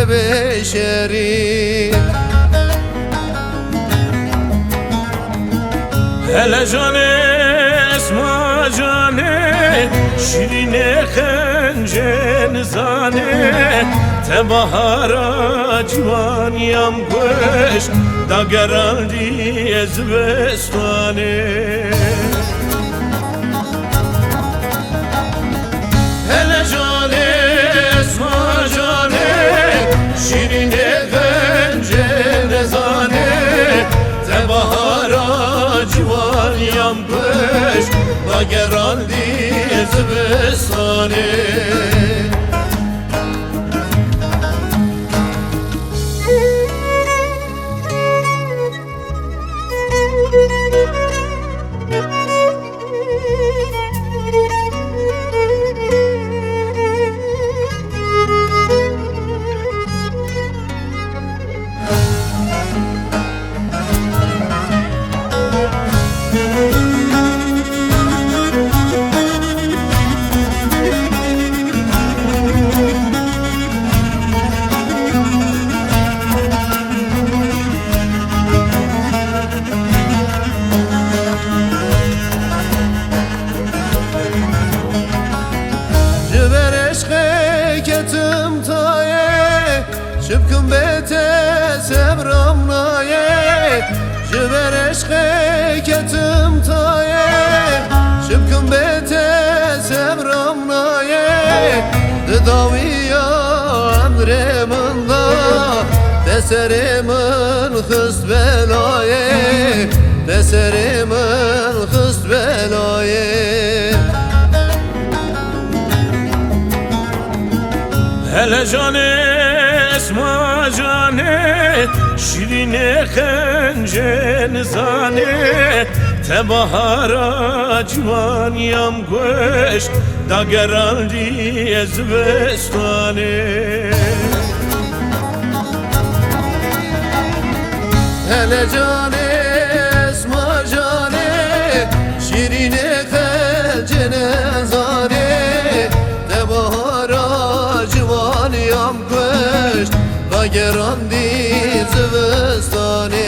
beşeri. Hele cane esma cane şirine khencen zane te bahara civaniyam kweş da geraldi ezvestane. Hele cane esma cane şirine khencen zane te bahara civaniyam kweş da geraldi ezvestane. Şıpkın bete sebram naye Jiber eşke ketim taye Şıpkın bete sebram naye Dıdaviya emrimin da Deserimin hıst belaye Deserimin hıst belaye. Hele cane esma cane şirine khencen zane te bahara civaniyam kweş da geraldi ezvestane. Hele cane esma cane şirine khencen zane te bahara civaniyam kweş da geraldi ezvestane.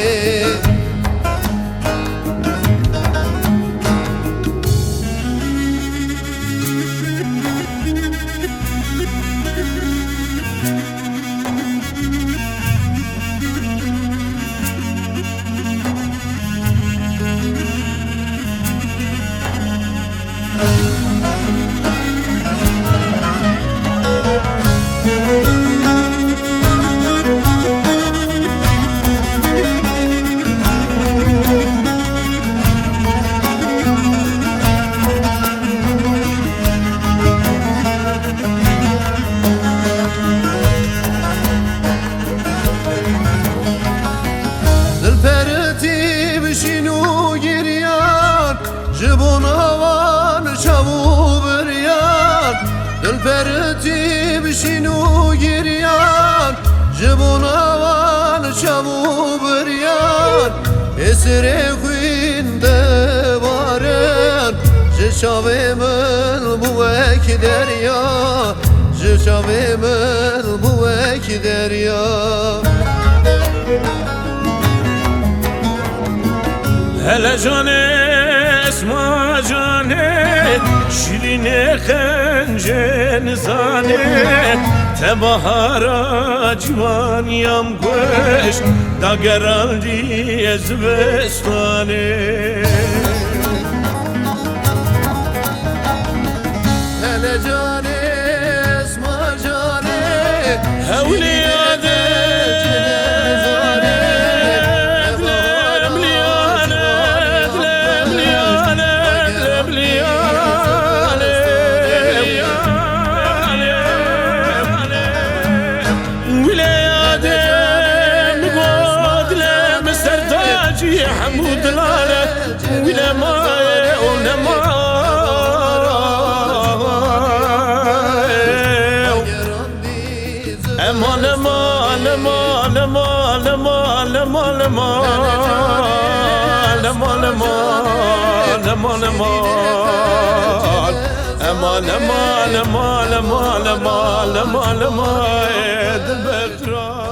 Jibun havan çavu biryan Dülperti bişinu giryan Jibun havan çavu biryan Esre kuyinde varen Jişavimin bu ek derya Jişavimin bu ek derya. Hele cane esma cane şirine khencen zane te bahara civaniyam kweş da geraldi ezvestane. Hele cane esma cane hevliyade حمود لاله ولا ما ولا ما امان امان امان امان امان امان امان امان امان امان لما لما لما لما لما لما لما دل بترا